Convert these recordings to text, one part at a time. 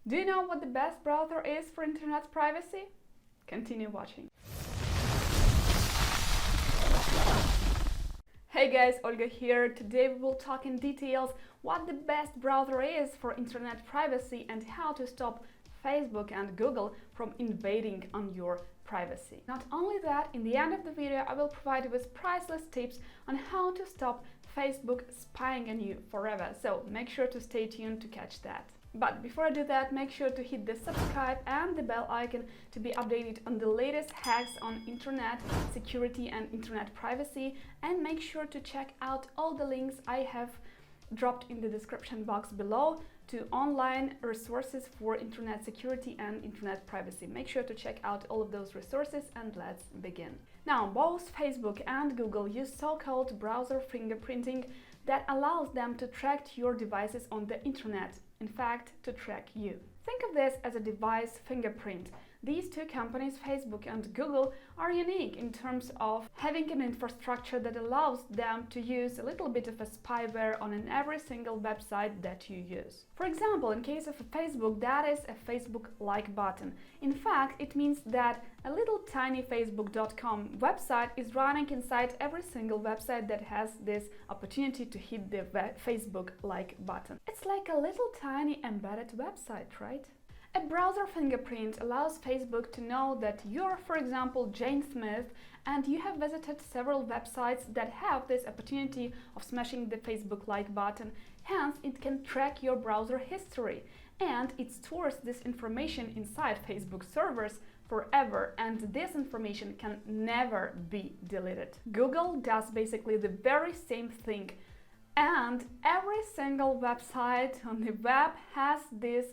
Do you know what the best browser is for internet privacy? Continue watching. Hey guys, Olga here. Today we will talk in details what the best browser is for internet privacy and how to stop Facebook and Google from invading on your privacy. Not only that, in the end of the video I will provide you with priceless tips on how to stop Facebook spying on you forever. So make sure to stay tuned to catch that. But before I do that, make sure to hit the subscribe and the bell icon to be updated on the latest hacks on internet security and internet privacy, and make sure to check out all the links I have dropped in the description box below to online resources for internet security and internet privacy. Make sure to check out all of those resources and let's begin. Now, both Facebook and Google use so-called browser fingerprinting that allows them to track your devices on the internet. In fact, to track you. Think of this as a device fingerprint. These two companies, Facebook and Google, are unique in terms of having an infrastructure that allows them to use a little bit of a spyware on every single website that you use. For example, in case of Facebook, that is a Facebook like button. In fact, it means that a little tiny facebook.com website is running inside every single website that has this opportunity to hit the Facebook like button. It's like a little tiny embedded website, right? A browser fingerprint allows Facebook to know that you're, for example, Jane Smith, and you have visited several websites that have this opportunity of smashing the Facebook like button. Hence, it can track your browser history, and it stores this information inside Facebook servers forever, and this information can never be deleted. Google does basically the very same thing, and every single website on the web has this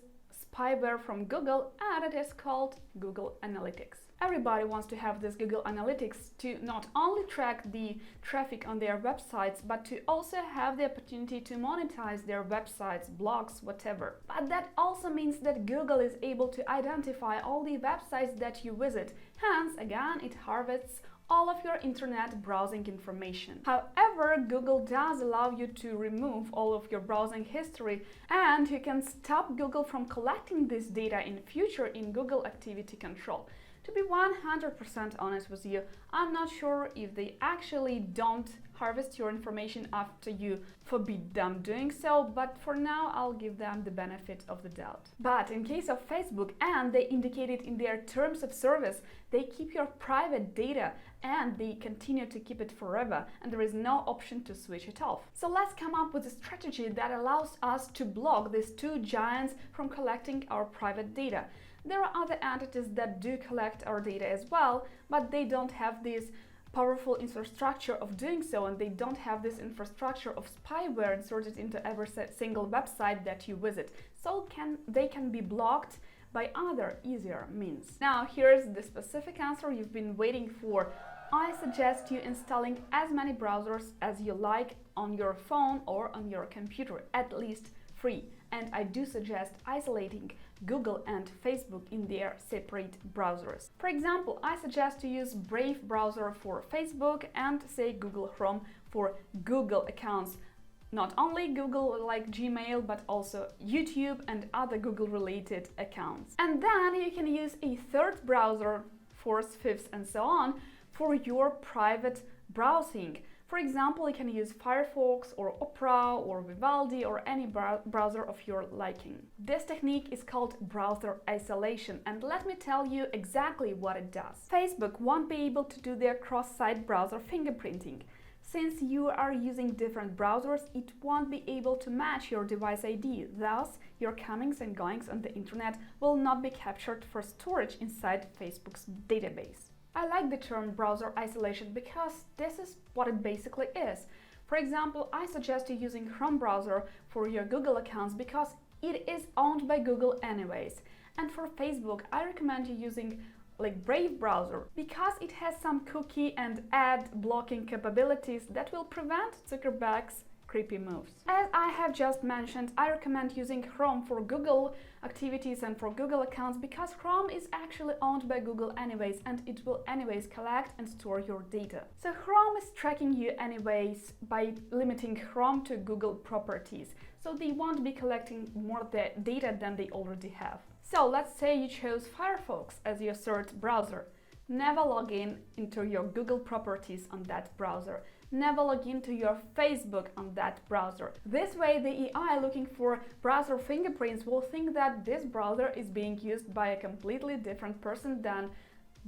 spyware from Google, and it is called Google Analytics. Everybody wants to have this Google Analytics to not only track the traffic on their websites, but to also have the opportunity to monetize their websites, blogs, whatever. But that also means that Google is able to identify all the websites that you visit. Hence, again, it harvests all of your internet browsing information. However, Google does allow you to remove all of your browsing history, and you can stop Google from collecting this data in future in Google Activity Control. To be 100% honest with you, I'm not sure if they actually don't harvest your information after you forbid them doing so, but for now I'll give them the benefit of the doubt. But in case of Facebook, and they indicated in their terms of service, they keep your private data and they continue to keep it forever, and there is no option to switch it off. So let's come up with a strategy that allows us to block these two giants from collecting our private data. There are other entities that do collect our data as well, but they don't have this powerful infrastructure of doing so, and they don't have this infrastructure of spyware inserted into every single website that you visit. So they can be blocked by other easier means. Now here's the specific answer you've been waiting for. I suggest you installing as many browsers as you like on your phone or on your computer, at least 3. And I do suggest isolating Google and Facebook in their separate browsers. For example, I suggest to use Brave browser for Facebook and say Google Chrome for Google accounts. Not only Google like Gmail, but also YouTube and other Google related accounts. And then you can use a third browser, fourth, fifth, and so on for your private browsing. For example, you can use Firefox or Opera or Vivaldi or any browser of your liking. This technique is called browser isolation, and let me tell you exactly what it does. Facebook won't be able to do their cross-site browser fingerprinting. Since you are using different browsers, it won't be able to match your device ID. Thus, your comings and goings on the internet will not be captured for storage inside Facebook's database. I like the term browser isolation because this is what it basically is. For example, I suggest you using Chrome browser for your Google accounts because it is owned by Google anyways. And for Facebook, I recommend you using like Brave browser because it has some cookie and ad blocking capabilities that will prevent Zuckerberg's creepy moves. As I have just mentioned, I recommend using Chrome for Google activities and for Google accounts because Chrome is actually owned by Google anyways, and it will anyways collect and store your data. So Chrome is tracking you anyways by limiting Chrome to Google properties. So they won't be collecting more data than they already have. So let's say you chose Firefox as your third browser. Never log in into your Google properties on that browser. Never log into your Facebook on that browser. This way, the AI looking for browser fingerprints will think that this browser is being used by a completely different person than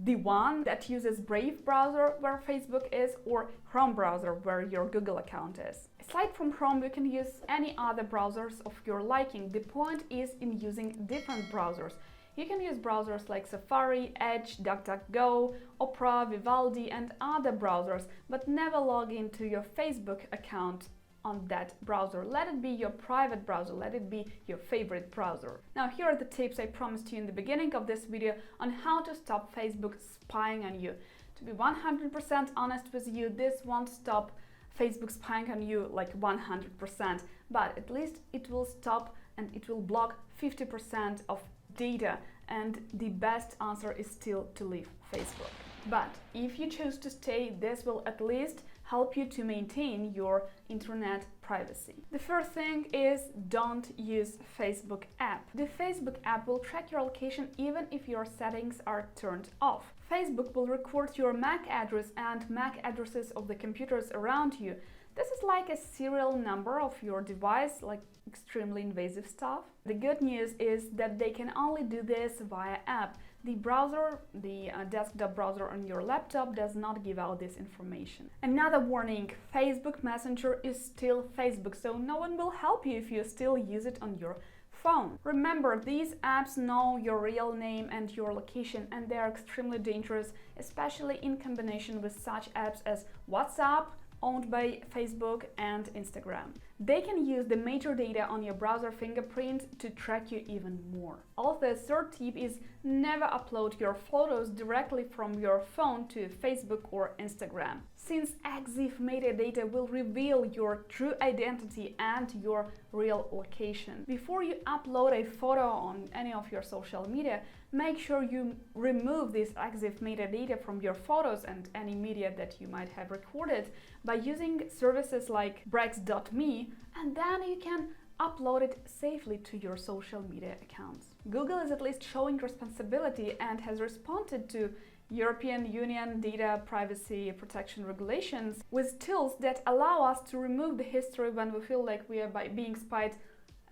the one that uses Brave browser where Facebook is, or Chrome browser where your Google account is. Aside from Chrome, you can use any other browsers of your liking. The point is in using different browsers. You can use browsers like Safari, Edge, DuckDuckGo, Opera, Vivaldi and other browsers, but never log into your Facebook account on that browser. Let it be your private browser, let it be your favorite browser. Now here are the tips I promised you in the beginning of this video on how to stop Facebook spying on you. To be 100% honest with you, this won't stop Facebook spying on you like 100%, but at least it will stop and it will block 50% of data, and the best answer is still to leave Facebook. But if you choose to stay, this will at least help you to maintain your internet privacy. The first thing is don't use Facebook app. The Facebook app will track your location even if your settings are turned off. Facebook will record your MAC address and MAC addresses of the computers around you. This is like a serial number of your device, like extremely invasive stuff. The good news is that they can only do this via app. The browser, the desktop browser on your laptop does not give out this information. Another warning, Facebook Messenger is still Facebook, so no one will help you if you still use it on your phone. Remember, these apps know your real name and your location, and they are extremely dangerous, especially in combination with such apps as WhatsApp, owned by Facebook, and Instagram. They can use the major data on your browser fingerprint to track you even more. Also, a third tip is never upload your photos directly from your phone to Facebook or Instagram, since EXIF metadata will reveal your true identity and your real location. Before you upload a photo on any of your social media, make sure you remove this EXIF metadata from your photos and any media that you might have recorded by using services like Brex.me, and then you can upload it safely to your social media accounts. Google is at least showing responsibility and has responded to European Union data privacy protection regulations with tools that allow us to remove the history when we feel like we are being spied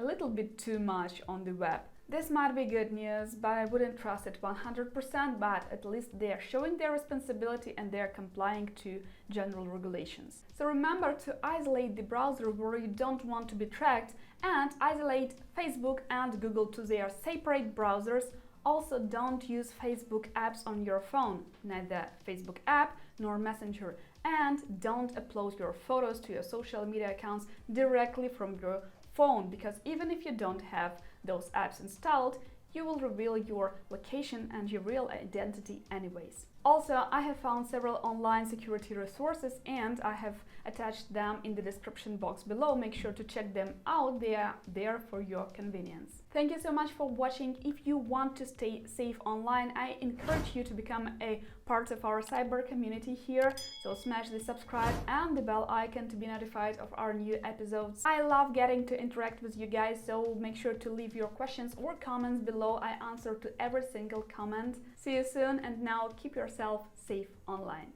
a little bit too much on the web. This might be good news, but I wouldn't trust it 100%, but at least they are showing their responsibility and they are complying to general regulations. So remember to isolate the browser where you don't want to be tracked and isolate Facebook and Google to their separate browsers. Also, don't use Facebook apps on your phone, neither Facebook app nor Messenger, and don't upload your photos to your social media accounts directly from your phone, because even if you don't have those apps installed, you will reveal your location and your real identity anyways. Also, I have found several online security resources and I have attached them in the description box below. Make sure to check them out, they are there for your convenience. Thank you so much for watching. If you want to stay safe online, I encourage you to become a part of our cyber community here. So smash the subscribe and the bell icon to be notified of our new episodes. I love getting to interact with you guys, so make sure to leave your questions or comments below. I answer to every single comment. See you soon, and now keep yourself safe online.